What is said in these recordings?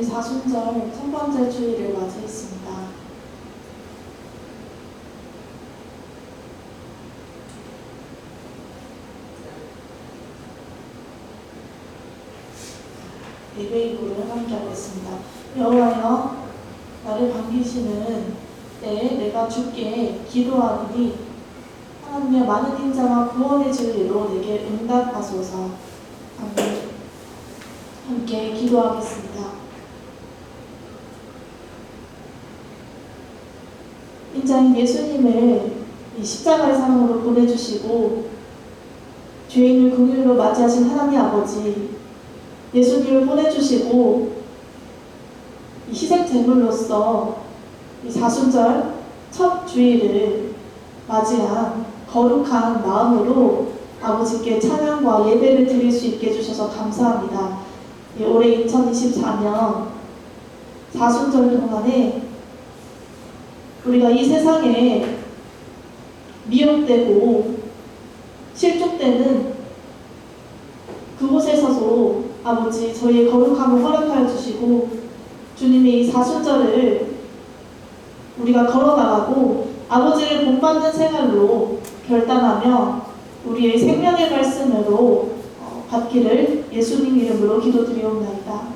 우리 사순절 첫 번째 주일을 맞이했습니다. 예배 기도를 함께 하겠습니다. 여호와여, 나를 반기시는 때에 내가 주께 기도하리니 하나님의 많은 인자와 구원의 진리로 내게 응답하소서. 함께 기도하겠습니다. 인자인 예수님을 이 십자가의 사랑으로 보내주시고 죄인을 긍휼로 맞이하신 하나님 아버지, 예수님을 보내주시고 이 희생제물로서 이 사순절 첫 주일을 맞이한 거룩한 마음으로 아버지께 찬양과 예배를 드릴 수 있게 해주셔서 감사합니다. 올해 2024년 사순절 동안에 우리가 이 세상에 미혹되고 실족되는 그곳에서도 아버지 저희의 거룩함을 허락하여 주시고 주님의 이 사순절을 우리가 걸어나가고 아버지를 본받는 생활로 결단하며 우리의 생명의 말씀으로 받기를 예수님 이름으로 기도드리옵나이다. 아멘.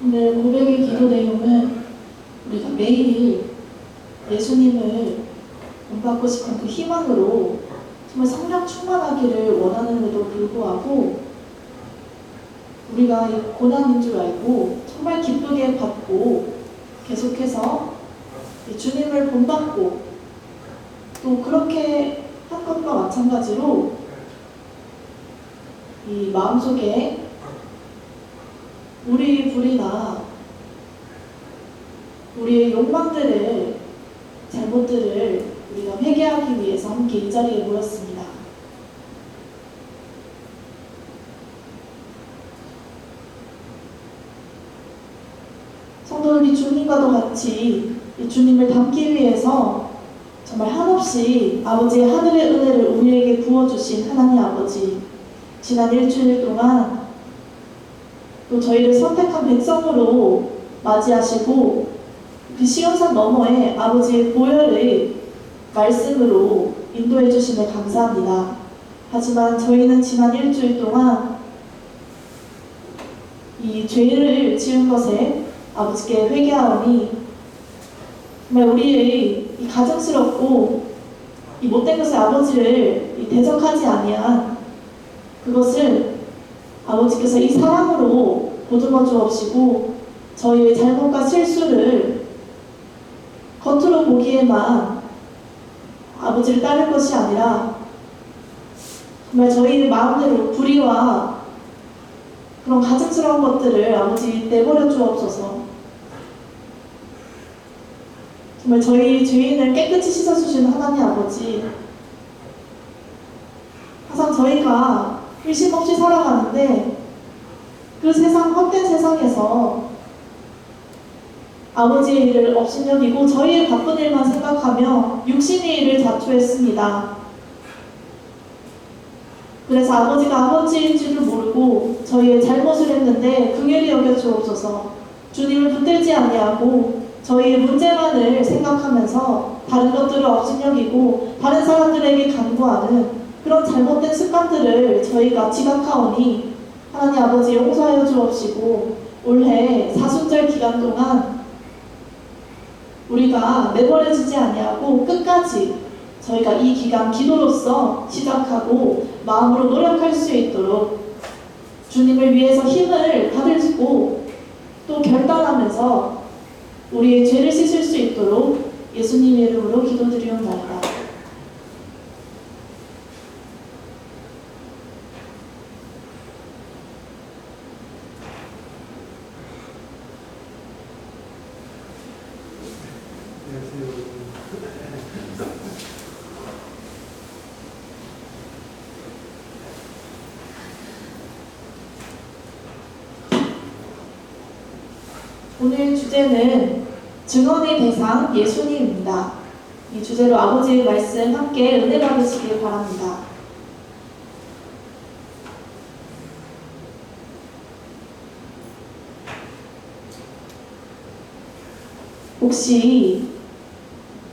오늘 고백의 기도 내용은 우리가 매일 예수님을 본받고 싶은 그 희망으로 정말 성령 충만하기를 원하는데도 불구하고 우리가 고난인 줄 알고 정말 기쁘게 받고 계속해서 주님을 본받고 또 그렇게 한 것과 마찬가지로 이 마음속에 우리 불이나 우리의 욕망들을, 잘못들을 우리가 회개하기 위해서 함께 이 자리에 모였습니다. 성도들이 주님과도 같이 이 주님을 닮기 위해서 정말 한없이 아버지의 하늘의 은혜를 우리에게 부어주신 하나님 아버지, 지난 일주일 동안 또 저희를 선택한 백성으로 맞이하시고 그 시온산 너머에 아버지의 보혈의 말씀으로 인도해 주심에 감사합니다. 하지만 저희는 지난 일주일 동안 이 죄를 지은 것에 아버지께 회개하오니 정말 우리의 이 가증스럽고 이 못된 것을 아버지를 대적하지 아니한 그것을 아버지께서 이 사랑으로 보듬어 주옵시고 저희의 잘못과 실수를 겉으로 보기에만 아버지를 따를 것이 아니라 정말 저희의 마음대로 불의와 그런 가증스러운 것들을 아버지 내버려 주옵소서. 정말 저희 죄인을 깨끗이 씻어주시는 하나님 아버지, 항상 저희가 일심 없이 살아가는데 그 세상, 헛된 세상에서 아버지의 일을 업신여기고 저희의 바쁜 일만 생각하며 육신의 일을 자초했습니다. 그래서 아버지가 아버지인 줄을 모르고 저희의 잘못을 했는데 긍휼히 여겨 주옵소서. 주님을 붙들지 아니하고 저희의 문제만을 생각하면서 다른 것들을 업신여기고 다른 사람들에게 간구하는 그런 잘못된 습관들을 저희가 지각하오니 하나님 아버지 용서하여 주옵시고 올해 사순절 기간 동안 우리가 내버려지지 아니하고 끝까지 저희가 이 기간 기도로서 시작하고 마음으로 노력할 수 있도록 주님을 위해서 힘을 받으시고 또 결단하면서 우리의 죄를 씻을 수 있도록 예수님 이름으로 기도드리옵나이다. 오늘 주제는 증언의 대상 예수님입니다. 이 주제로 아버지의 말씀 함께 은혜 받으시길 바랍니다. 혹시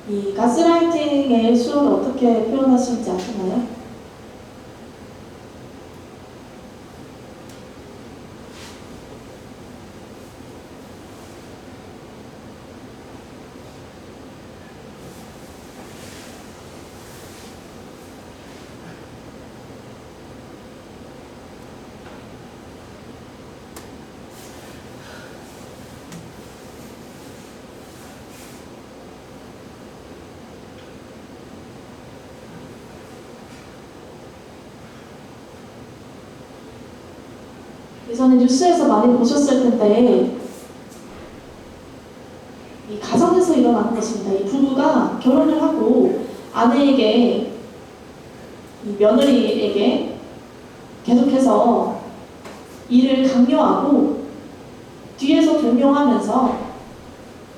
이 가스라이팅의 수를 어떻게 표현하시는지 아시나요? 예전에 뉴스에서 많이 보셨을 텐데 이 가정에서 일어나는 것입니다. 이 부부가 결혼을 하고 아내에게, 이 며느리에게 계속해서 일을 강요하고 뒤에서 종용하면서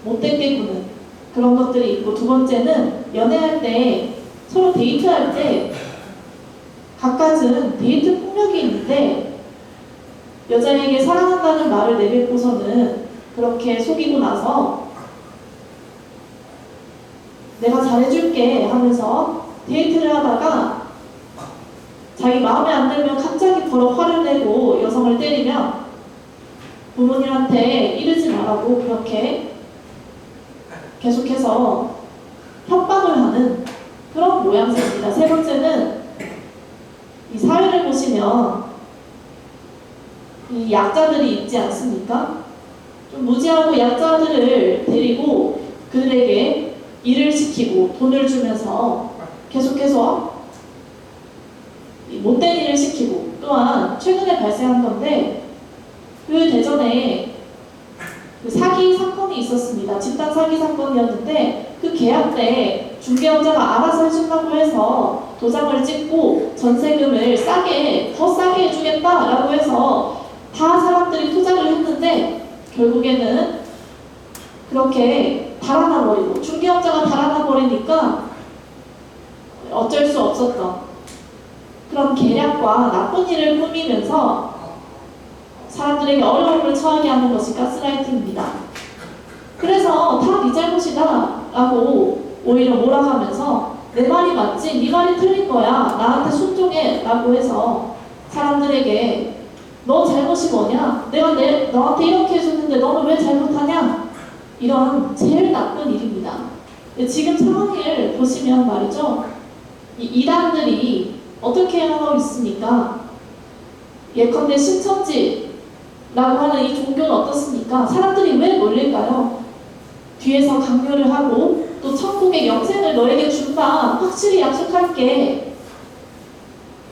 못되게 구는 그런 것들이 있고, 두 번째는 연애할 때 서로 데이트할 때 갖가진 데이트 폭력이 있는데 여자에게 사랑한다는 말을 내뱉고서는 그렇게 속이고 나서 내가 잘해줄게 하면서 데이트를 하다가 자기 마음에 안 들면 갑자기 바로 화를 내고 여성을 때리면 부모님한테 이러지 말라고 그렇게 계속해서 협박을 하는 그런 모양새입니다. 세 번째는 이 사회를 보시면 이 약자들이 있지 않습니까? 좀 무지하고 약자들을 데리고 그들에게 일을 시키고 돈을 주면서 계속해서 못된 일을 시키고, 또한 최근에 발생한 건데 그 대전에 그 사기 사건이 있었습니다. 집단 사기 사건이었는데 그 계약 때 중개업자가 알아서 해준다고 해서 도장을 찍고 전세금을 더 싸게 해주겠다라고 해서 다 사람들이 투자를 했는데 결국에는 그렇게 달아나버리고 중개업자가 달아나버리니까 어쩔 수 없었던 그런 계략과 나쁜 일을 꾸미면서 사람들에게 어려움을 처하게 하는 것이 가스라이팅입니다. 그래서 다 네 잘못이다 라고 오히려 몰아가면서 내 말이 맞지 네 말이 틀린 거야 나한테 순종해 라고 해서 사람들에게 너 잘못이 뭐냐? 내가 너한테 이렇게 해줬는데 너는 왜 잘못하냐? 이런 제일 나쁜 일입니다. 지금 상황을 보시면 말이죠. 이 이단들이 어떻게 하고 있습니까? 예컨대 신천지라고 하는 이 종교는 어떻습니까? 사람들이 왜 몰릴까요? 뒤에서 강요를 하고 또 천국의 영생을 너에게 준다. 확실히 약속할게.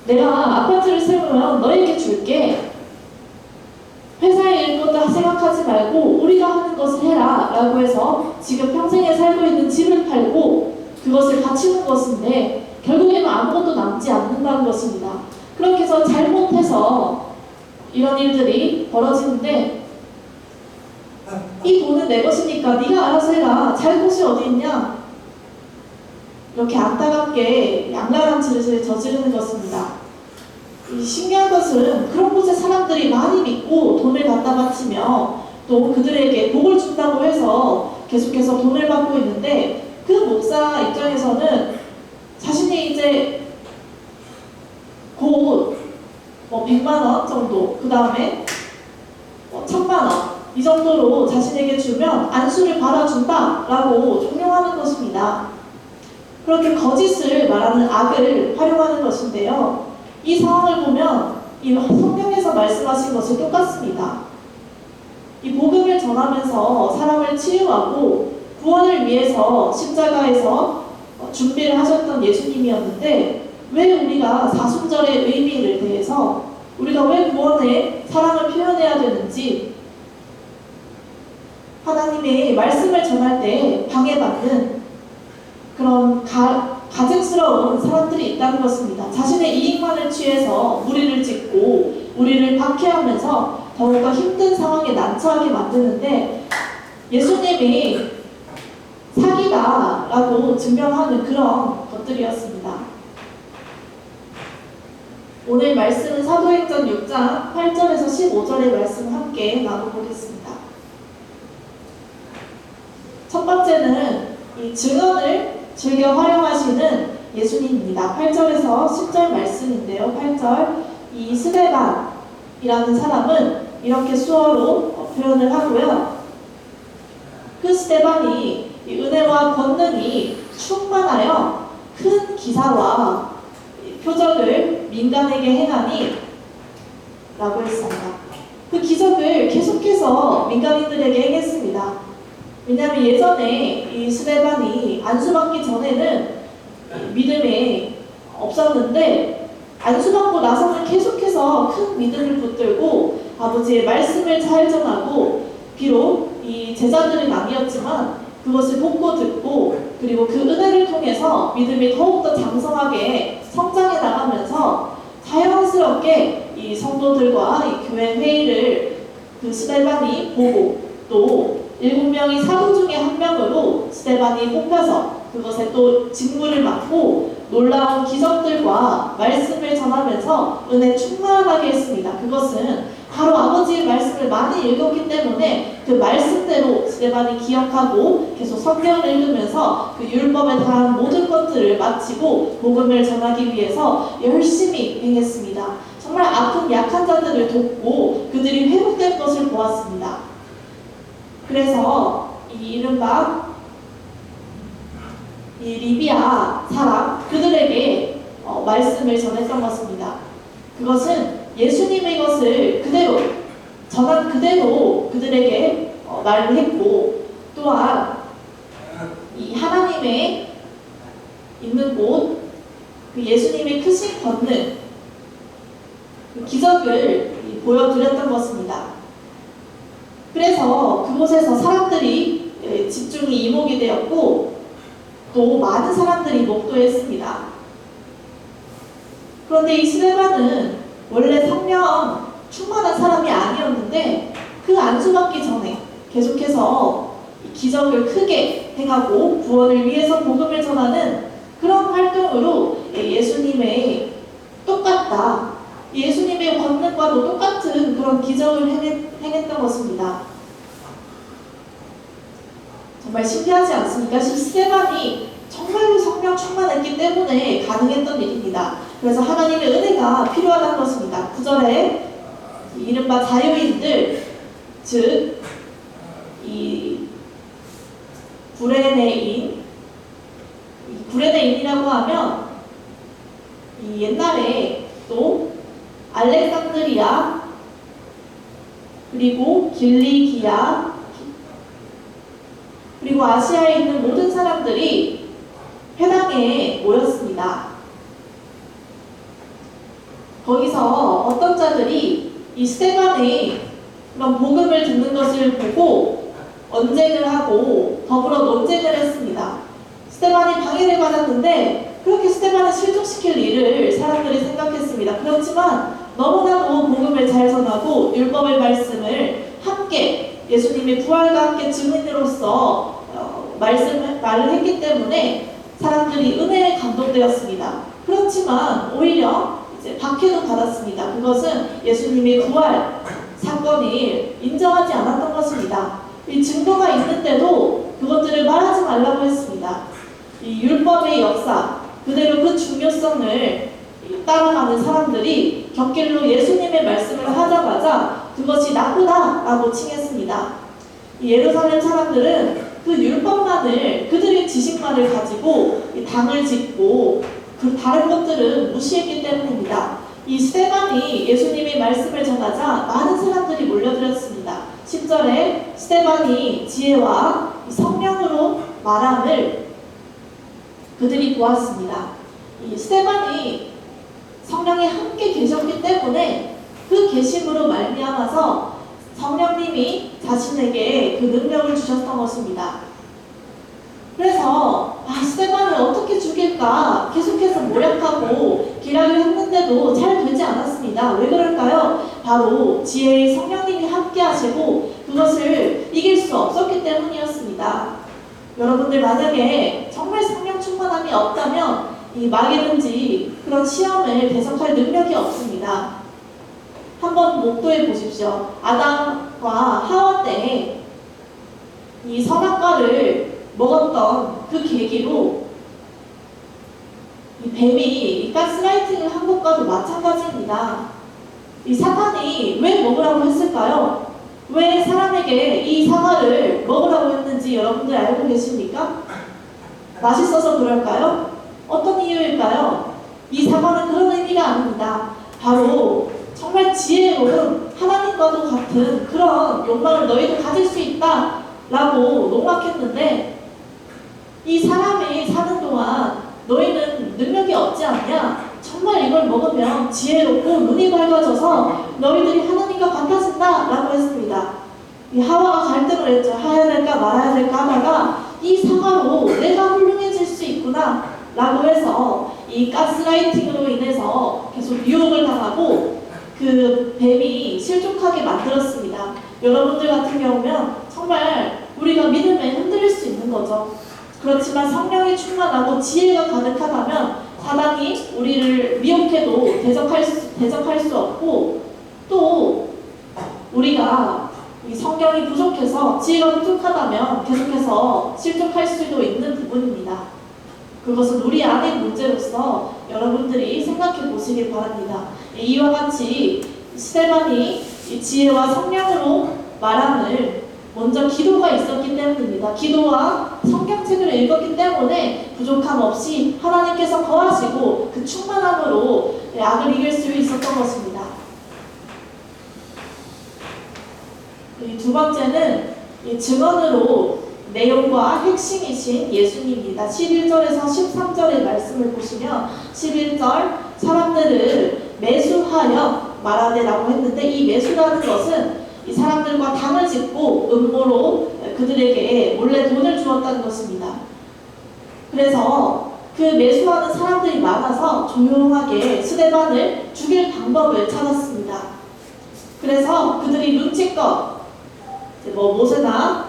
내가 아파트를 세우면 너에게 줄게. 회사의 일것도 생각하지 말고 우리가 하는 것을 해라 라고 해서 지금 평생에 살고 있는 집을 팔고 그것을 바치는 것인데 결국에는 아무것도 남지 않는다는 것입니다. 그렇게 해서 잘못해서 이런 일들이 벌어지는데 이 돈은 내 것이니까 네가 알아서 해라. 잘못이 어디 있냐? 이렇게 안타깝게 양날한 짓을 저지르는 것입니다. 신기한 것은 그런 곳에 사람들이 많이 믿고 돈을 갖다 바치며 또 그들에게 복을 준다고 해서 계속해서 돈을 받고 있는데 그 목사 입장에서는 자신이 이제 곧 100만 원 정도 그 다음에 1000만 원 이 정도로 자신에게 주면 안수를 받아준다 라고 종용하는 것입니다. 그렇게 거짓을 말하는 악을 활용하는 것인데요. 이 상황을 보면 이 성경에서 말씀하신 것이 똑같습니다. 이 복음을 전하면서 사람을 치유하고 구원을 위해서 십자가에서 준비를 하셨던 예수님이었는데 왜 우리가 사순절의 의미를 대해서 우리가 왜 구원에 사랑을 표현해야 되는지 하나님의 말씀을 전할 때 방해받는 그런 가증스러운 사람들이 있다는 것입니다. 자신의 이익만을 취해서 무리를 짓고 우리를 박해하면서 더욱더 힘든 상황에 난처하게 만드는데 예수님이 사기다라고 증명하는 그런 것들이었습니다. 오늘 말씀은 사도행전 6장 8절에서 15절의 말씀 함께 나눠보겠습니다. 첫 번째는 이 증언을 즐겨 활용하시는 예수님입니다. 8절에서 10절 말씀인데요. 8절 이 스데반이라는 사람은 이렇게 수어로 표현을 하고요. 그 스데반이 이 은혜와 권능이 충만하여 큰 기사와 표적을 민간에게 행하니 라고 했습니다. 그 기적을 계속해서 민간인들에게 행했습니다. 왜냐하면 예전에 이 스데반이 안수받기 전에는 믿음이 없었는데 안수받고 나서는 계속해서 큰 믿음을 붙들고 아버지의 말씀을 잘 전하고 비록 이 제자들은 아니었지만 그것을 보고 듣고 그리고 그 은혜를 통해서 믿음이 더욱더 장성하게 성장해 나가면서 자연스럽게 이 성도들과 이 교회 회의를 그 스데반이 보고 또 7명이 사도 중에 한 명으로 스데반이 뽑혀서 그것에 또 직무를 맡고 놀라운 기적들과 말씀을 전하면서 은혜 충만하게 했습니다. 그것은 바로 아버지의 말씀을 많이 읽었기 때문에 그 말씀대로 스데반이 기억하고 계속 성경을 읽으면서 그 율법에 대한 모든 것들을 마치고 복음을 전하기 위해서 열심히 행했습니다. 정말 아픈 약한 자들을 돕고 그들이 회복된 것을 보았습니다. 그래서 이 이른바 이 리비아 사람 그들에게 말씀을 전했던 것입니다. 그것은 예수님의 것을 그대로 전한 그대로 그들에게 말을 했고 또한 이 하나님의 있는 곳 그 예수님의 크신 권능 그 기적을 보여드렸던 것입니다. 그래서 그곳에서 사람들이 집중이 이목이 되었고 또 많은 사람들이 목도했습니다. 그런데 이 스데반은 원래 성령 충만한 사람이 아니었는데 그 안수받기 전에 계속해서 기적을 크게 행하고 구원을 위해서 복음을 전하는 그런 활동으로 예수님의 똑같다. 예수님의 권능과도 똑같은 그런 기적을 행했던 것입니다. 정말 신기하지 않습니까? 스데반이 정말로 성령 충만했기 때문에 가능했던 일입니다. 그래서 하나님의 은혜가 필요하다는 것입니다. 9절에 이른바 자유인들, 즉 이 구레네인이라고 하면 이 옛날에 또 알렉산드리아 그리고 길리기아 그리고 아시아에 있는 모든 사람들이 회당에 모였습니다. 거기서 어떤 자들이 이 스데반의 그런 복음을 듣는 것을 보고 언쟁을 하고 더불어 논쟁을 했습니다. 스데반이 방해를 받았는데 그렇게 스데반을 실족시킬 일을 사람들이 생각했습니다. 그렇지만 너무나도 복음을 잘 전하고 율법의 말씀을 함께 예수님의 부활과 함께 증인으로서 말을 했기 때문에 사람들이 은혜에 감동되었습니다. 그렇지만 오히려 이제 박해도 받았습니다. 그것은 예수님의 부활 사건을 인정하지 않았던 것입니다. 이 증거가 있는데도 그것들을 말하지 말라고 했습니다. 이 율법의 역사, 그대로 그 중요성을 따라가는 사람들이 곁길로 예수님의 말씀을 하자마자 그것이 나쁘다라고 칭했습니다. 이 예루살렘 사람들은 그 율법만을, 그들의 지식만을 가지고 당을 짓고 그 다른 것들은 무시했기 때문입니다. 이 스데반이 예수님의 말씀을 전하자 많은 사람들이 몰려들었습니다. 10절에 스데반이 지혜와 성령으로 말함을 그들이 보았습니다. 이 스데반이 성령이 함께 계셨기 때문에 그 계심으로 말미암아서 성령님이 자신에게 그 능력을 주셨던 것입니다. 그래서 스데반을 어떻게 죽일까 계속해서 모략하고 기라를 했는데도 잘 되지 않았습니다. 왜 그럴까요? 바로 지혜의 성령님이 함께 하시고 그것을 이길 수 없었기 때문이었습니다. 여러분들 만약에 정말 성령 충만함이 없다면 이 막이든지 그런 시험을 대적할 능력이 없습니다. 한번 목도해 보십시오. 아담과 하와 때 이 선악과를 먹었던 그 계기로 이 뱀이 가스라이팅을 한 것과도 마찬가지입니다. 이 사탄이 왜 먹으라고 했을까요? 왜 사람에게 이 사과를 먹으라고 했는지 여러분들 알고 계십니까? 맛있어서 그럴까요? 어떤 이유일까요? 이 사과는 그런 의미가 아닙니다. 바로 정말 지혜로운 하나님과도 같은 그런 욕망을 너희도 가질 수 있다 라고 농락했는데 이 사람이 사는 동안 너희는 능력이 없지 않냐? 정말 이걸 먹으면 지혜롭고 눈이 밝아져서 너희들이 하나님과 같아진다 라고 했습니다. 이 하와가 갈등을 했죠. 해야 될까 말아야 될까 하다가 이 사과로 내가 훌륭해질 수 있구나 라고 해서 이 가스라이팅으로 인해서 계속 유혹을 당하고 그 뱀이 실족하게 만들었습니다. 여러분들 같은 경우면 정말 우리가 믿음에 흔들릴 수 있는 거죠. 그렇지만 성령이 충만하고 지혜가 가득하다면 사단이 우리를 미혹해도 대적할 수 없고 또 우리가 이 성경이 부족해서 지혜가 부족하다면 계속해서 실족할 수도 있는 부분입니다. 그것은 우리 안의 문제로서 여러분들이 생각해 보시길 바랍니다. 이와 같이 스데반이 지혜와 성령으로 말함을 먼저 기도가 있었기 때문입니다. 기도와 성경책을 읽었기 때문에 부족함 없이 하나님께서 거하시고 그 충만함으로 악을 이길 수 있었던 것입니다. 두 번째는 증언으로 내용과 핵심이신 예수님입니다. 11절에서 13절의 말씀을 보시면 11절 사람들을 매수하여 말하되라고 했는데 이 매수라는 것은 이 사람들과 당을 짓고 음모로 그들에게 몰래 돈을 주었다는 것입니다. 그래서 그 매수하는 사람들이 많아서 조용하게 스데반을 죽일 방법을 찾았습니다. 그래서 그들이 눈치껏 모세나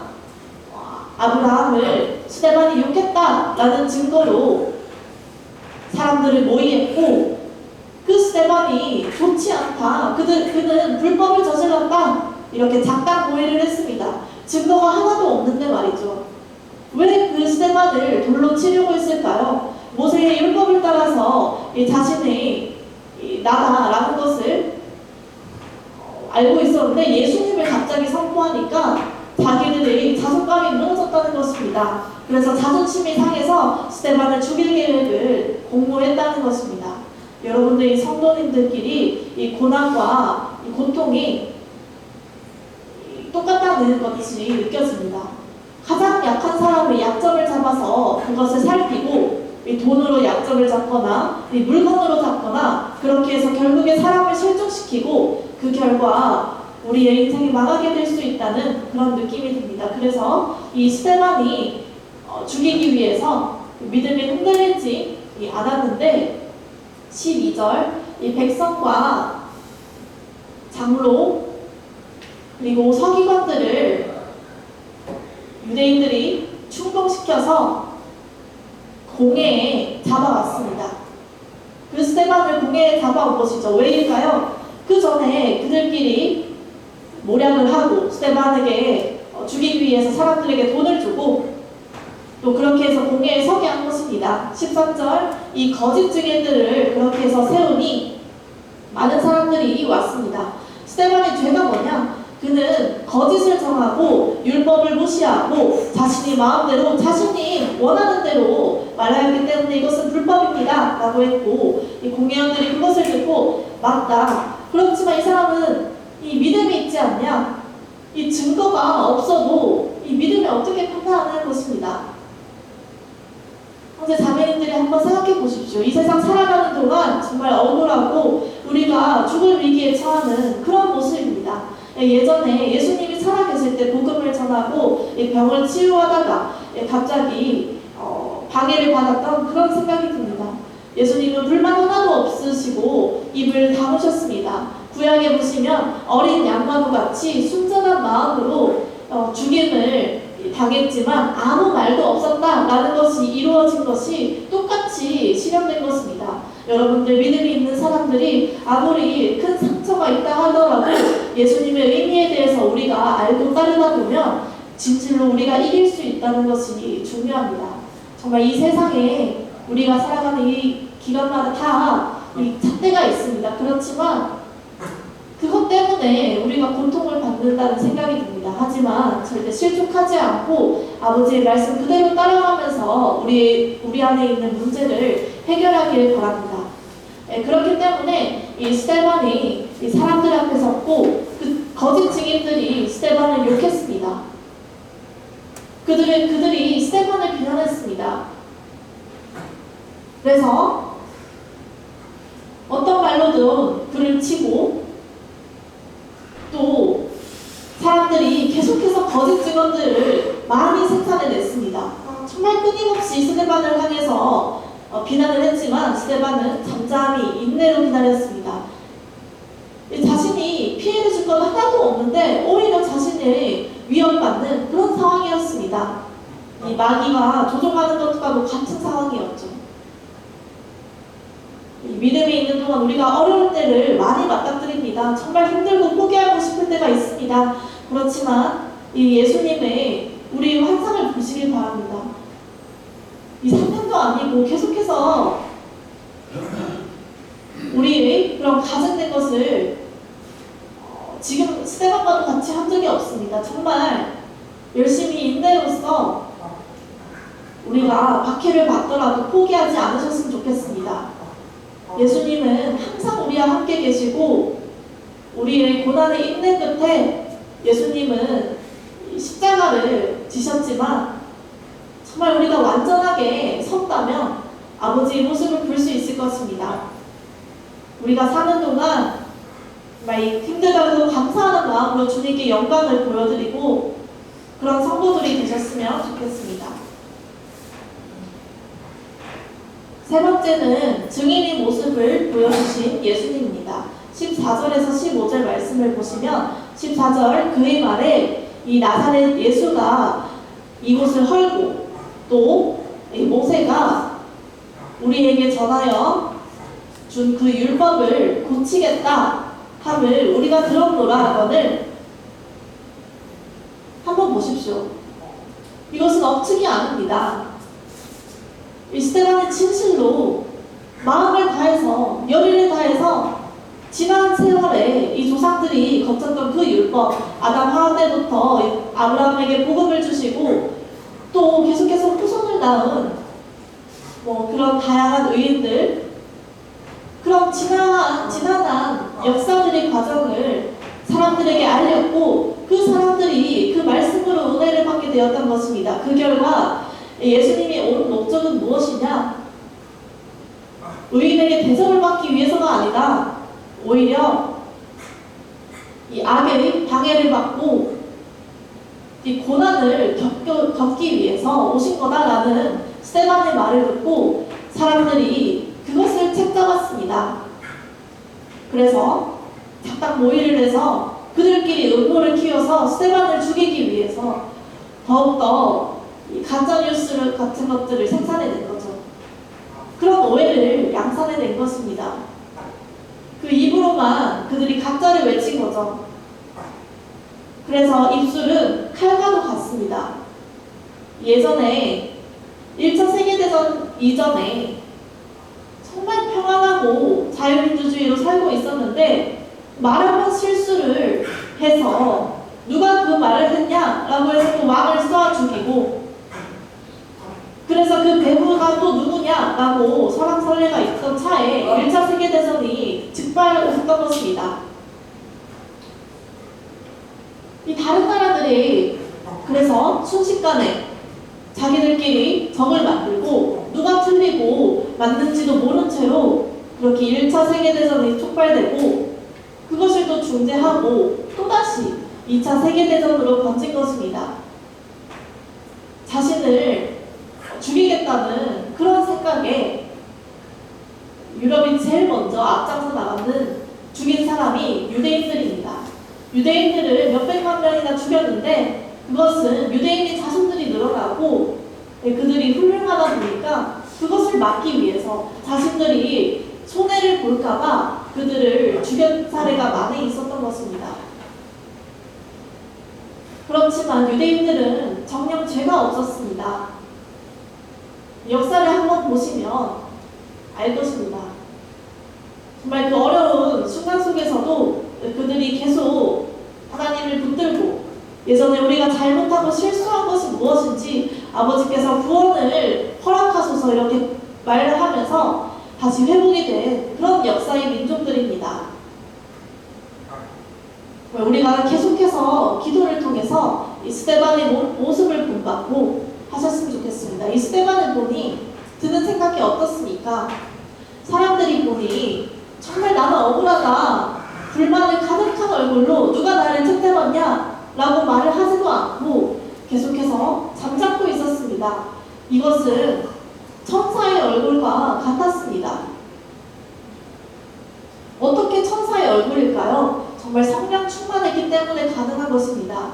아브라함을 스데반이 욕했다라는 증거로 사람들을 모의했고, 그 스데반이 좋지 않다, 그는 불법을 저질렀다, 이렇게 작당 모의를 했습니다. 증거가 하나도 없는데 말이죠. 왜 그 스데반을 돌로 치려고 했을까요? 모세의 율법을 따라서 자신이 나다라는 것을 알고 있었는데 예수님을 갑자기 선포하니까 자기들이 자존감이 무너졌다는 것입니다. 그래서 자존심이 상해서 스데반을 죽일 계획을 공모했다는 것입니다. 여러분들, 이 성도님들끼리 이 고난과 이 고통이 똑같다는 것이 느껴집니다. 가장 약한 사람의 약점을 잡아서 그것을 살피고 이 돈으로 약점을 잡거나 이 물건으로 잡거나 그렇게 해서 결국에 사람을 실종시키고 그 결과 우리의 인생이 망하게 될 수 있다는 그런 느낌이 듭니다. 그래서 이 스데반이 죽이기 위해서 믿음이 흔들리지 않았는데 12절 이 백성과 장로 그리고 서기관들을 유대인들이 충동시켜서 공회에 잡아왔습니다. 그 스데반을 공회에 잡아온 것이죠. 왜일까요? 그 전에 그들끼리 모략을 하고 스데반에게 죽이기 위해서 사람들에게 돈을 주고 또 그렇게 해서 공회에 서게 한 것입니다. 13절 이 거짓 증인들을 그렇게 해서 세우니 많은 사람들이 왔습니다. 스데반의 죄가 뭐냐? 그는 거짓을 정하고 율법을 무시하고 자신이 마음대로 자신이 원하는 대로 말하였기 때문에 이것은 불법입니다 라고 했고, 이 공회원들이 그것을 듣고 맞다, 그렇지만 이 사람은 이 믿음이 있지 않냐, 이 증거가 없어도 이 믿음을 어떻게 판단하는 것입니다. 형제 자매님들이 한번 생각해 보십시오. 이 세상 살아가는 동안 정말 억울하고 우리가 죽을 위기에 처하는 그런 모습입니다. 예전에 예수님이 살아계실 때 복음을 전하고 병을 치유하다가 갑자기 방해를 받았던 그런 생각이 듭니다. 예수님은 불만 하나도 없으시고 입을 다무셨습니다. 구약에 보시면 어린 양과도 같이 순전한 마음으로 죽임을 당했지만 아무 말도 없었다라는 것이 이루어진 것이 똑같이 실현된 것입니다. 여러분들, 믿음이 있는 사람들이 아무리 큰 상처가 있다 하더라도 예수님의 의미에 대해서 우리가 알고 따르다 보면 진실로 우리가 이길 수 있다는 것이 중요합니다. 정말 이 세상에 우리가 살아가는 이 기간마다 다 이 잣대가 있습니다. 그렇지만 그것 때문에 우리가 고통을 받는다는 생각이 듭니다. 하지만 절대 실족하지 않고 아버지의 말씀 그대로 따라가면서 우리 안에 있는 문제를 해결하기를 바랍니다. 그렇기 때문에 이 스데반이 이 사람들 앞에 섰고 그 거짓 증인들이 스데반을 욕했습니다. 그들이 스데반을 비난했습니다. 그래서 어떤 말로든 그를 치고 또 사람들이 계속해서 거짓 증언들을 많이 생산해냈습니다. 정말 끊임없이 스데반을 향해서 비난을 했지만 스데반은 잠잠히 인내로 기다렸습니다. 자신이 피해를 줄 건 하나도 없는데 오히려 자신을 위협받는 그런 상황이었습니다. 이 마귀가 조종하는 것과도 같은 상황이었죠. 믿음이 있는 동안 우리가 어려울 때를 많이 맞닥뜨립니다. 정말 힘들고 포기하고 싶을 때가 있습니다. 그렇지만 이 예수님의 우리 환상을 보시길 바랍니다. 이 3년도 아니고 계속해서 우리의 그런 가증된 것을 지금 스데반과도 같이 한 적이 없습니다. 정말 열심히 인내로써 우리가 박해를 받더라도 포기하지 않으셨으면 좋겠습니다. 예수님은 항상 우리와 함께 계시고 우리의 고난의 인내 끝에 예수님은 십자가를 지셨지만 정말 우리가 완전하게 섰다면 아버지의 모습을 볼 수 있을 것입니다. 우리가 사는 동안 정말 힘들다고 감사하는 마음으로 주님께 영광을 보여드리고 그런 성도들이 되셨으면 좋겠습니다. 세 번째는 증인의 모습을 보여주신 예수님입니다. 14절에서 15절 말씀을 보시면 14절 그의 말에 이 나사렛 예수가 이곳을 헐고 또 모세가 우리에게 전하여 준 그 율법을 고치겠다 함을 우리가 들었노라 하거늘 한번 보십시오. 이것은 억측이 아닙니다. 이 스데반은 진실로 마음을 다해서 열의를 다해서 지난 세월에 이 조상들이 거쳤던 그 율법, 아담 하와 때부터 아브라함에게 복음을 주시고 또 계속해서 후손을 낳은 그런 다양한 의인들, 그런 지난한 역사들의 과정을 사람들에게 알렸고 그 사람들이 그 말씀으로 은혜를 받게 되었던 것입니다. 그 결과 예수님이 온 목적은 무엇이냐? 의인에게 대접을 받기 위해서가 아니라 오히려 이 악의 방해를 받고 이 고난을 겪기 위해서 오신 거다라는 스데반의 말을 듣고 사람들이 그것을 책잡았습니다. 그래서 작당 모의를 해서 그들끼리 음모를 키워서 스데반을 죽이기 위해서 더욱더 가짜뉴스 같은 것들을 생산해낸 거죠. 그런 오해를 양산해낸 것입니다. 그 입으로만 그들이 가짜를 외친 거죠. 그래서 입술은 칼과도 같습니다. 예전에 1차 세계대전 이전에 정말 평안하고 자유민주주의로 살고 있었는데 말 한 번 실수를 해서 누가 그 말을 했냐라고 해서 그 왕을 쏘아 죽이고 그래서 그 배후가 또 누구냐라고 설왕설래가 있던 차에 1차 세계대전이 즉발했던 것입니다. 이 다른 나라들이 그래서 순식간에 자기들끼리 적을 만들고 누가 틀리고 맞는지도 모른 채로 그렇게 1차 세계대전이 촉발되고 그것을 또 중재하고 또다시 2차 세계대전으로 번진 것입니다. 자신을 죽이겠다는 그런 생각에 유럽이 제일 먼저 앞장서 나가는 죽인 사람이 유대인들입니다. 유대인들을 몇백만 명이나 죽였는데 그것은 유대인의 자손들이 늘어나고 그들이 훌륭하다 보니까 그것을 막기 위해서 자신들이 손해를 볼까봐 그들을 죽인 사례가 많이 있었던 것입니다. 그렇지만 유대인들은 정녕 죄가 없었습니다. 역사를 한번 보시면 알 것입니다. 정말 그 어려운 순간 속에서도 그들이 계속 하나님을 붙들고 예전에 우리가 잘못하고 실수한 것이 무엇인지 아버지께서 구원을 허락하소서 이렇게 말을 하면서 다시 회복이 된 그런 역사의 민족들입니다. 우리가 계속해서 기도를 통해서 이 스데반의 모습을 본받고 하셨으면 좋겠습니다. 이 스데반을 보니 드는 생각이 어떻습니까? 사람들이 보니 정말 나는 억울하다, 불만을 가득한 얼굴로 누가 나를 책잡았냐 라고 말을 하지도 않고 계속해서 잠자코 있었습니다. 이것은 천사의 얼굴과 같았습니다. 어떻게 천사의 얼굴일까요? 정말 성령 충만했기 때문에 가능한 것입니다.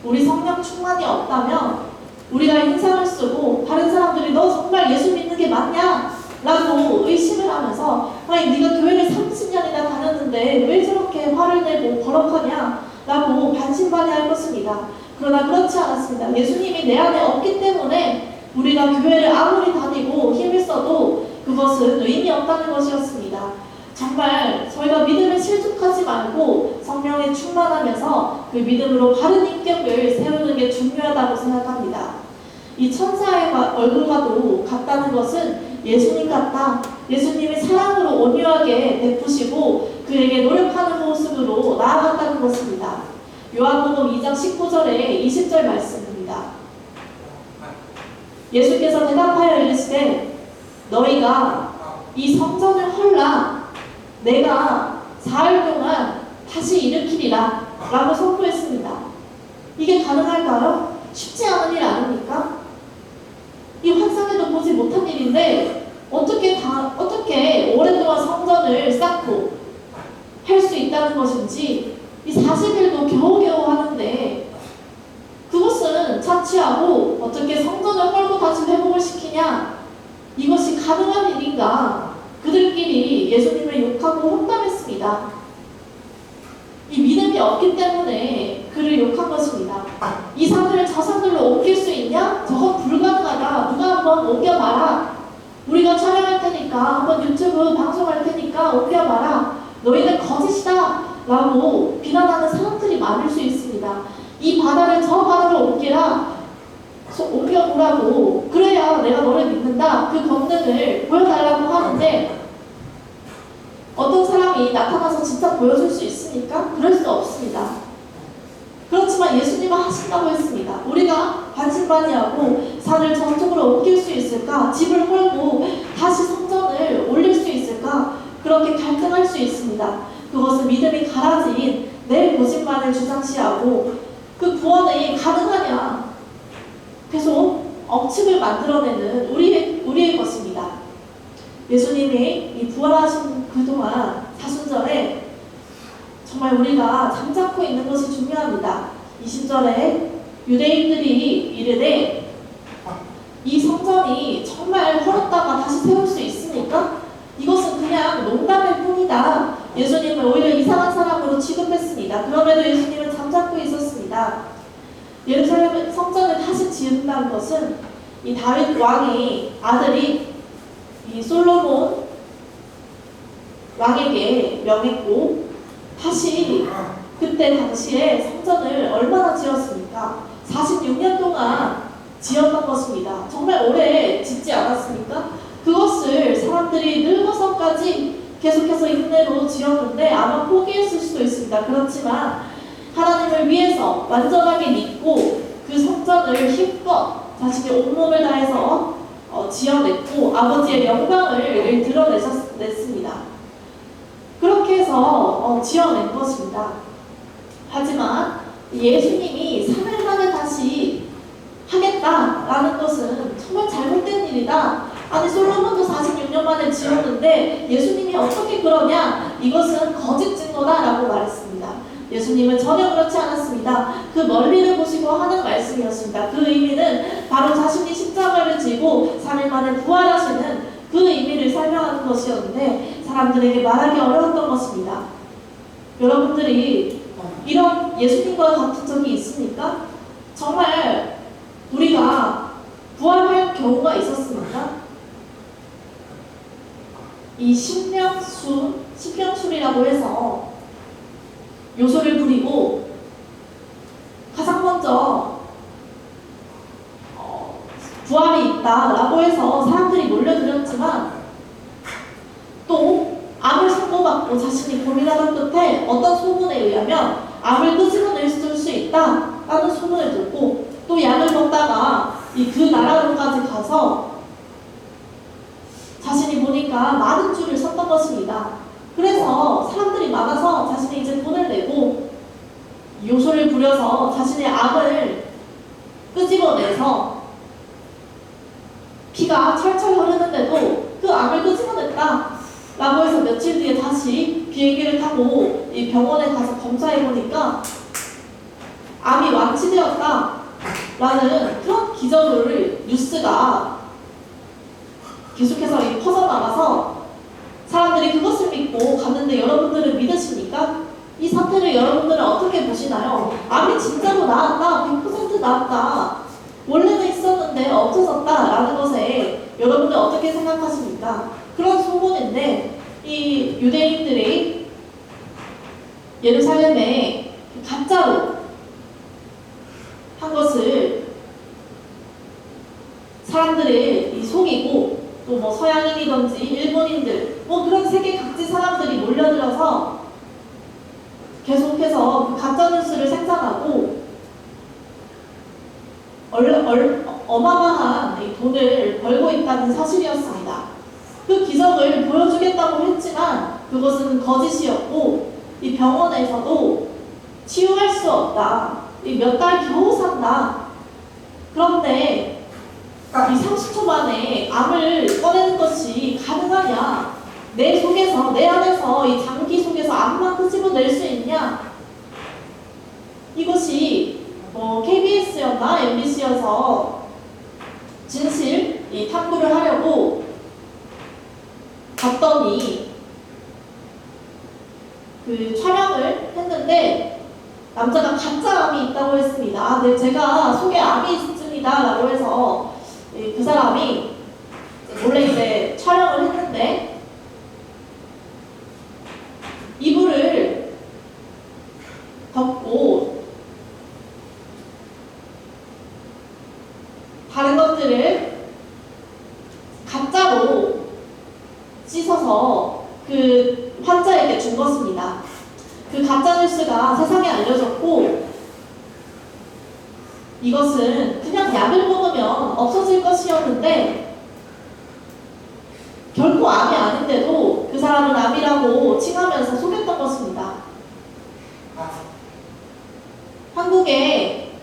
우리 성령 충만이 없다면 우리가 인상을 쓰고 다른 사람들이 너 정말 예수 믿는 게 맞냐? 라고 의심을 하면서 아니 네가 교회를 30년이나 다녔는데 왜 저렇게 화를 내고 버럭하냐? 라고 반신반의할 것입니다. 그러나 그렇지 않았습니다. 예수님이 내 안에 없기 때문에 우리가 교회를 아무리 다니고 힘을 써도 그것은 의미 없다는 것이었습니다. 정말 저희가 믿음에 실족하지 말고 성령에 충만하면서 그 믿음으로 바른 인격을 세우는 게 중요하다고 생각합니다. 이 천사의 얼굴과도 같다는 것은 예수님 같다. 예수님이 사랑으로 온유하게 베푸시고 그에게 노력하는 모습으로 나아갔다는 것입니다. 요한복음 2장 19절에 20절 말씀입니다. 예수께서 대답하여 이르시되 너희가 이 성전을 헐라 내가 사흘 동안 다시 일으키리라 라고 선포했습니다. 이게 가능할까요? 쉽지 않은 일 아닙니까? 이 환상에도 보지 못한 일인데 어떻게 오랫동안 성전을 쌓고 할 수 있다는 것인지 이 40일도 겨우겨우 하는데 그것은 자취하고 어떻게 성전을 헐고 다시 회복을 시키냐, 이것이 가능한 일인가, 그들끼리 예수님을 욕하고 혼담했습니다. 이 믿음이 없기 때문에 그를 욕한 것입니다. 이 산을 저 산으로 옮길 수 있냐? 저건 불가능하다. 누가 한번 옮겨봐라. 우리가 촬영할 테니까, 한번 유튜브 방송할 테니까 옮겨봐라. 너희는 거짓이다 라고 비난하는 사람들이 많을 수 있습니다. 이 바다를 저 바다로 옮겨보라고, 그래야 내가 너를 믿는다, 그 권능을 보여달라고 하는데 어떤 사람이 나타나서 진짜 보여줄 수 있습니까? 그럴 수 없습니다. 그렇지만 예수님은 하신다고 했습니다. 우리가 반신반의하고 산을 저쪽으로 옮길 수 있을까? 집을 헐고 다시 성전을 올릴 수 있을까? 그렇게 갈등할 수 있습니다. 그것은 믿음이 가라진 내 거짓말을 주장시하고 그 구원이 가능하냐 계속 억측을 만들어내는 우리의 것입니다. 예수님이 이 부활하신 그동안 사순절에 정말 우리가 잠자코 있는 것이 중요합니다. 20절에 유대인들이 이르되 이 성전이 정말 헐었다가 다시 세울 수 있습니까? 이것은 그냥 농담일 뿐이다. 예수님을 오히려 이상한 사람으로 취급했습니다. 그럼에도 예수님은 잠자코 있었습니다. 예루살렘 성전을 다시 지은다는 것은 이 다윗 왕의 아들이 이 솔로몬 왕에게 명했고, 다시 그때 당시에 성전을 얼마나 지었습니까? 46년 동안 지었던 것입니다. 정말 오래 짓지 않았습니까? 그것을 사람들이 늙어서까지 계속해서 인내로 지었는데 아마 포기했을 수도 있습니다. 그렇지만 하나님을 위해서 완전하게 믿고 그 성전을 힘껏 자신의 온몸을 다해서 지어냈고 아버지의 영광을 드러냈습니다. 그렇게 해서 지어낸 것입니다. 하지만 예수님이 3일 만에 다시 하겠다라는 것은 정말 잘못된 일이다. 아니 솔로몬도 46년 만에 지었는데 예수님이 어떻게 그러냐? 이것은 거짓 증거다라고 말했습니다. 예수님은 전혀 그렇지 않았습니다. 그 멀리를 보시고 하는 말씀이었습니다. 그 의미는 바로 자신이 십자가를 지고 3일 만에 부활하시는 그 의미를 설명하는 것이었는데 사람들에게 말하기 어려웠던 것입니다. 여러분들이 이런 예수님과 같은 적이 있습니까? 정말 우리가 부활할 경우가 있었습니까? 이 신명술이라고 해서 요소를 부리고 가장 먼저 부활이 있다라고 해서 사람들이 몰려들었지만 또 암을 선고받고 자신이 고민하던 끝에 어떤 소문에 의하면 암을 끄집어낼 수 있다라는 소문을 듣고 또 약을 먹다가 그 나라로까지 가서 자신이 보니까 많은 줄을 섰던 것입니다. 그래서 사람들이 많아서 자신이 이제 돈을 내고 요소를 부려서 자신의 암을 끄집어내서 피가 철철 흐르는데도 그 암을 끄집어냈다 라고 해서 며칠 뒤에 다시 비행기를 타고 이 병원에 가서 검사해보니까 암이 완치되었다 라는 그런 기적을 뉴스가 계속해서 퍼져나가서 사람들이 그것을 믿고 갔는데 여러분들은 믿으십니까? 이 사태를 여러분들은 어떻게 보시나요? 암이 진짜로 나았다, 100% 나았다, 원래는 있었는데 없어졌다 라는 것에 여러분들 어떻게 생각하십니까? 그런 소문인데 이 유대인들이 예루살렘에 가짜로 한 것을 사람들이 속이고 또 뭐 서양인이든지 일본인들 뭐 그런 세계 각지 사람들이 몰려들어서 계속해서 그 가짜뉴스를 생산하고 어마어마한 돈을 벌고 있다는 사실이었습니다. 그 기적을 보여주겠다고 했지만 그것은 거짓이었고 이 병원에서도 치유할 수 없다. 이 몇 달 겨우 산다. 그런데 이 30초 만에 암을 꺼내는 것이 가능하냐? 내 속에서, 내 안에서 이 장기 속에서 암만 끄집어낼 수 있냐? 이것이 KBS였나 MBC여서 진실 이 탐구를 하려고 봤더니 그 촬영을 했는데 남자가 가짜 암이 있다고 했습니다. 네, 제가 속에 암이 있습니다 라고 해서 그 사람이 몰래 이제 촬영을 했는데 이불을 덮고 다른 것들을 가짜로 씻어서 그 환자에게 준 것입니다. 그 가짜 뉴스가 세상에 알려졌고 이것은 그냥 약을 먹으면 없어질 것이었는데 결코 암이 아닌데도 그 사람은 암이라고 칭하면서 속였던 것입니다. 한국에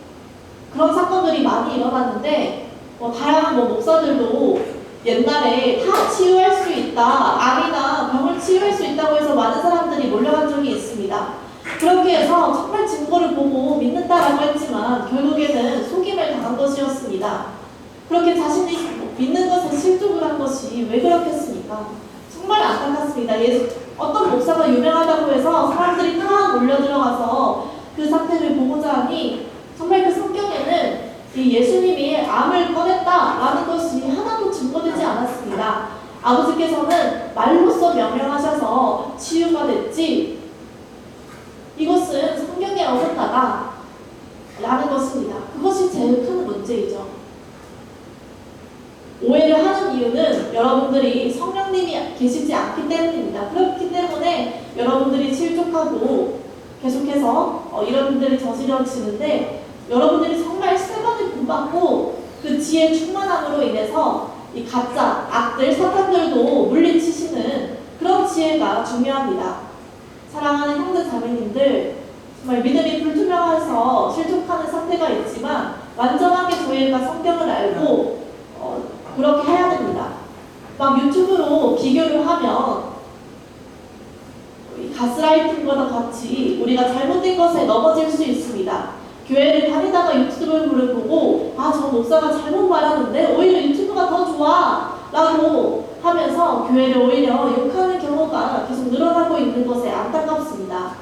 그런 사건들이 많이 일어났는데 다양한 목사들도 옛날에 다 치유할 수 있다, 암이나 병을 치유할 수 있다고 해서 많은 사람들이 몰려간 적이 있습니다. 그렇게 해서 정말 증거를 보고 믿는다라고 했지만 결국에는 속임을 당한 것이었습니다. 그렇게 자신이 믿는 것에 실족을 한 것이 왜 그렇겠습니까? 정말 안타깝습니다. 어떤 목사가 유명하다고 해서 사람들이 다 몰려들어가서 그 사태를 보고자 하니 정말 그 성경에는 이 예수님이 암을 꺼냈다라는 것이 하나도 증거되지 않았습니다. 아버지께서는 말로써 명령하셔서 치유가 됐지 이것은 성경에 어긋나다 라는 것입니다. 그것이 제일 큰 문제이죠. 오해를 하는 이유는 여러분들이 성령님이 계시지 않기 때문입니다. 그렇기 때문에 여러분들이 실족하고 계속해서 이런 분들이 저지러지는데 여러분들이 정말 세번을 본받고 그 지혜 충만함으로 인해서 이 가짜, 악들, 사탄들도 물리치시는 그런 지혜가 중요합니다. 사랑하는 형제 자매님들, 정말 믿음이 불투명해서 실족하는 상태가 있지만 완전하게 저희가 성경을 알고 그렇게 해야 됩니다. 막 유튜브로 비교를 하면 가스라이팅과 같이 우리가 잘못된 것에 넘어질 수 있습니다. 교회를 다니다가 유튜브를 보고 저 목사가 잘못 말하는데 오히려 유튜브가 더 좋아 라고 하면서 교회를 오히려 욕하는 경우가 계속 늘어나고 있는 것에 안타깝습니다.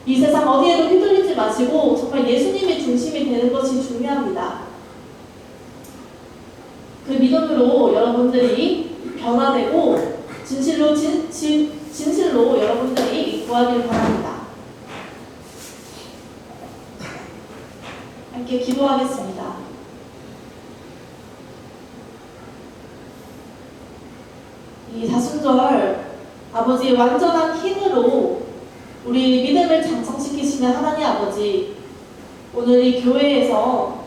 이 세상 어디에도 휘둘리지 마시고 정말 예수님이 중심이 되는 것이 중요합니다. 그 믿음으로 여러분들이 변화되고 진실로 여러분들이 구하길 바랍니다. 함께 기도하겠습니다. 이 사순절 아버지의 완전한 힘으로 우리 믿음을 장성시키시는 하나님 아버지, 오늘 이 교회에서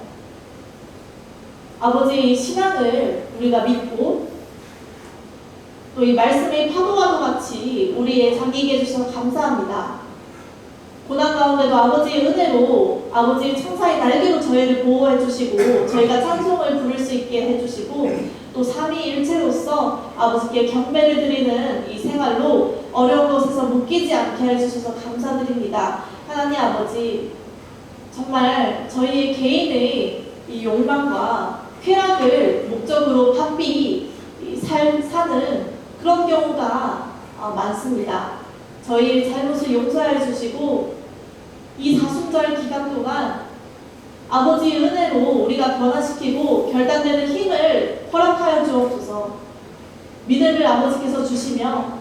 아버지의 신앙을 우리가 믿고 또 이 말씀의 파도와도 같이 우리의 자기에게 해주셔서 감사합니다. 고난 가운데도 아버지의 은혜로 아버지의 천사의 날개로 저희를 보호해 주시고 저희가 찬송을 부를 수 있게 해주시고 또 삼위일체로서 아버지께 경배를 드리는 이 생활로 어려운 곳에서 묶이지 않게 해주셔서 감사드립니다. 하나님 아버지, 정말 저희 개인의 이 욕망과 쾌락을 목적으로 바삐 사는 그런 경우가 많습니다. 저희의 잘못을 용서해 주시고 이 사순절 기간 동안 아버지의 은혜로 우리가 변화시키고 결단되는 힘을 허락하여 주옵소서. 믿음을 아버지께서 주시며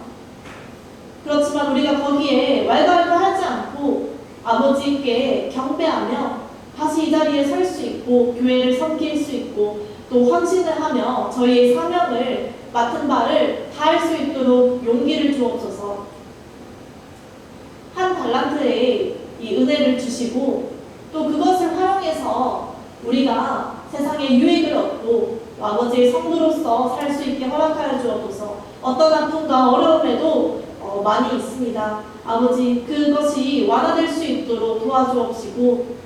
그렇지만 우리가 거기에 왈가왈부하지 않고 아버지께 경배하며 다시 이 자리에 설 수 있고 교회를 섬길 수 있고 또 헌신을 하며 저희의 사명을 맡은 바를 다할 수 있도록 용기를 주옵소서. 한 달란트에 이 은혜를 주시고 또 그것을 활용해서 우리가 세상에 유익을 얻고 아버지의 성도로서 살 수 있게 허락하여 주옵소서. 어떤 아픔과 어려움에도 많이 있습니다. 아버지, 그것이 완화될 수 있도록 도와주옵시고,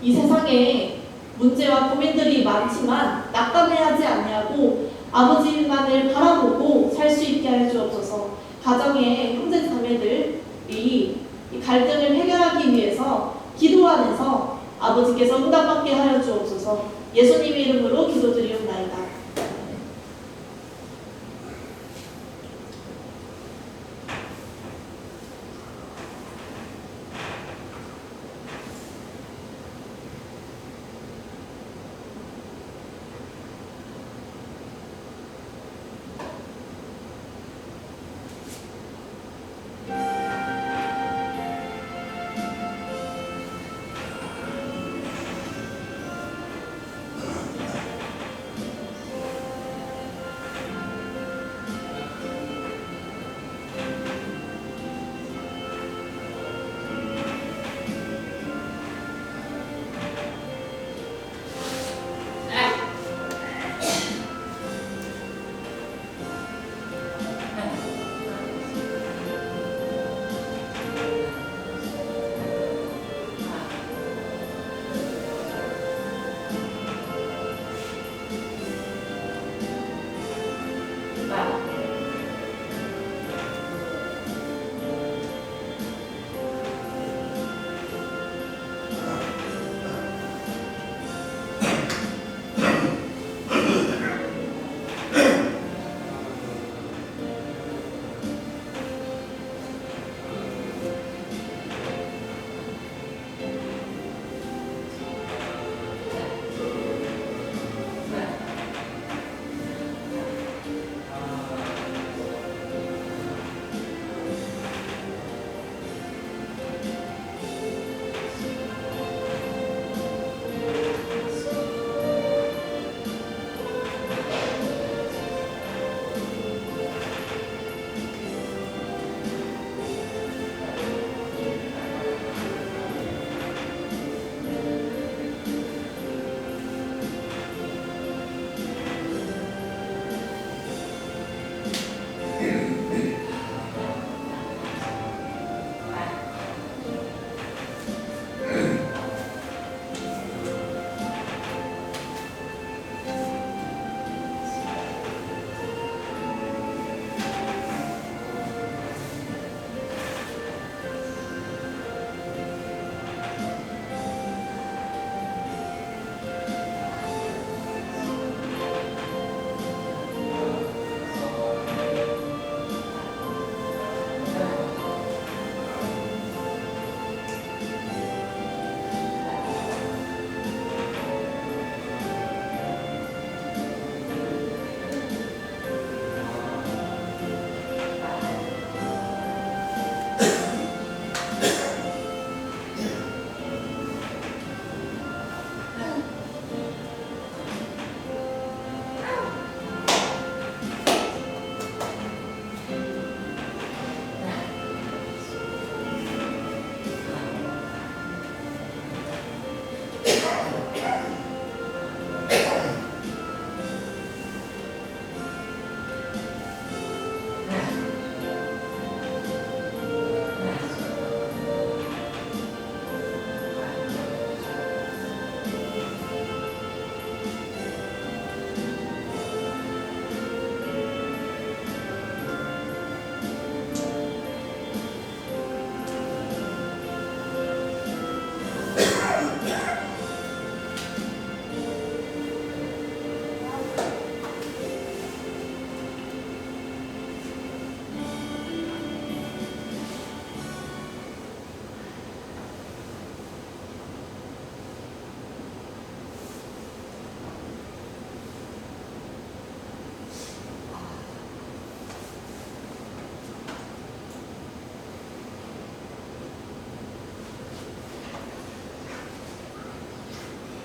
이 세상에 문제와 고민들이 많지만 낙담해하지 아니하고 아버지만을 바라보고 살 수 있게 해 주옵소서. 가정의 형제 자매들이 이 갈등을 해결하기 위해서 기도 안에서 아버지께서 응답받게 하여 주옵소서. 예수님의 이름으로 기도드리옵나이다.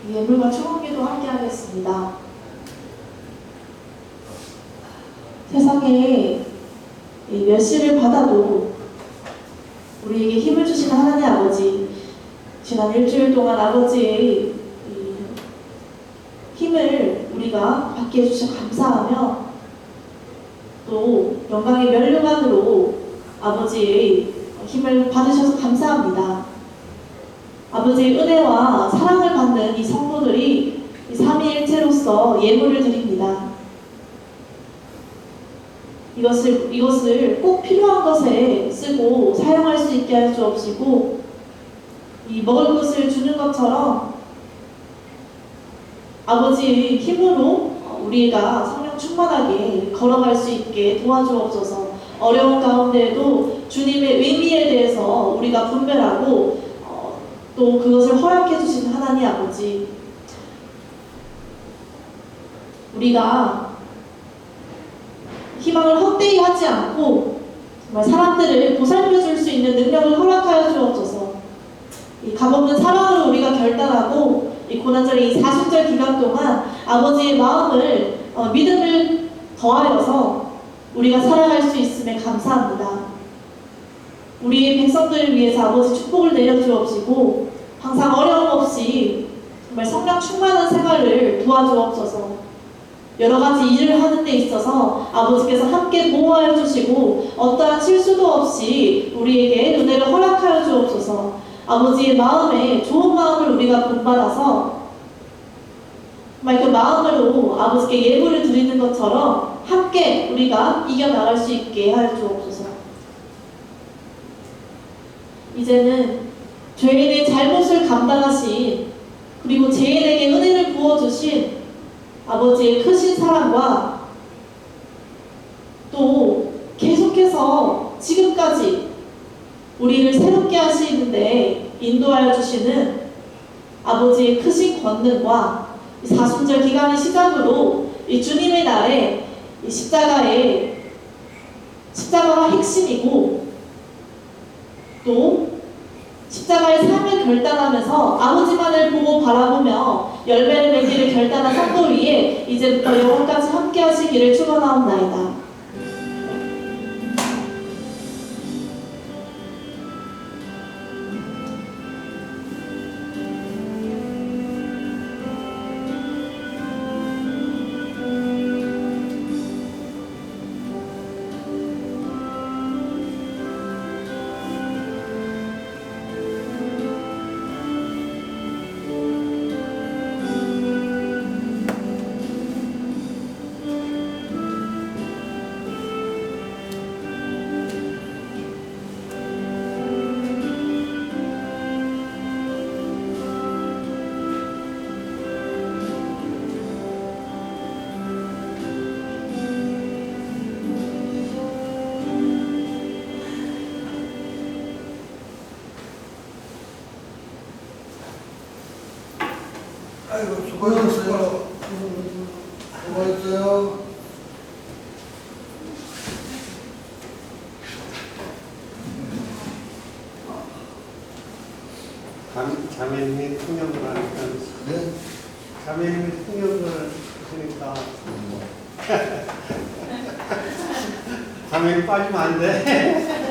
예물과 축원기도 함께 하겠습니다. 세상에 멸시를 받아도 우리에게 힘을 주시는 하나님 아버지, 지난 일주일 동안 아버지의 힘을 우리가 받게 해주셔서 감사하며 또 영광의 면류관으로 아버지의 힘을 받으셔서 감사합니다. 아버지의 은혜와 사랑을 받는 이 성도들이 이 삼위일체로서 예물을 드립니다. 이것을 꼭 필요한 것에 쓰고 사용할 수 있게 할 주옵시고, 이 먹을 것을 주는 것처럼 아버지의 힘으로 우리가 성령 충만하게 걸어갈 수 있게 도와주옵소서. 어려운 가운데에도 주님의 의미에 대해서 우리가 분별하고 또 그것을 허락해 주신 하나님 아버지, 우리가 희망을 헛되이 하지 않고 정말 사람들을 보살펴 줄 수 있는 능력을 허락하여 주옵소서. 이 값없는 사랑으로 우리가 결단하고 이 고난절의 이 사순절 기간 동안 아버지의 마음을 믿음을 더하여서 우리가 살아갈 수 있음에 감사합니다. 우리의 백성들을 위해서 아버지 축복을 내려주옵시고 항상 어려움 없이 정말 성령 충만한 생활을 도와주옵소서. 여러 가지 일을 하는 데 있어서 아버지께서 함께 보호하여 주시고 어떠한 실수도 없이 우리에게 은혜를 허락하여 주옵소서. 아버지의 마음에 좋은 마음을 우리가 본받아서 정말 그 마음으로 아버지께 예물을 드리는 것처럼 함께 우리가 이겨나갈 수 있게 하여 주옵소서. 이제는 죄인의 잘못을 감당하신, 그리고 죄인에게 은혜를 부어주신 아버지의 크신 사랑과 또 계속해서 지금까지 우리를 새롭게 하시는데 인도하여 주시는 아버지의 크신 권능과 이 사순절 기간의 시작으로 이 주님의 날에 이 십자가가 핵심이고, 또 십자가의 삶을 결단하면서 아버지만을 보고 바라보며 열매를 맺기를 결단한 성도 위에 이제부터 영원까지 함께 하시기를 축원하옵나이다. 아이고, 수고하셨어요. 수고하셨어요. 자매님이 통역을 하니까, 네? 자매님이 통역을 하니까 자매님 빠지면 안 돼.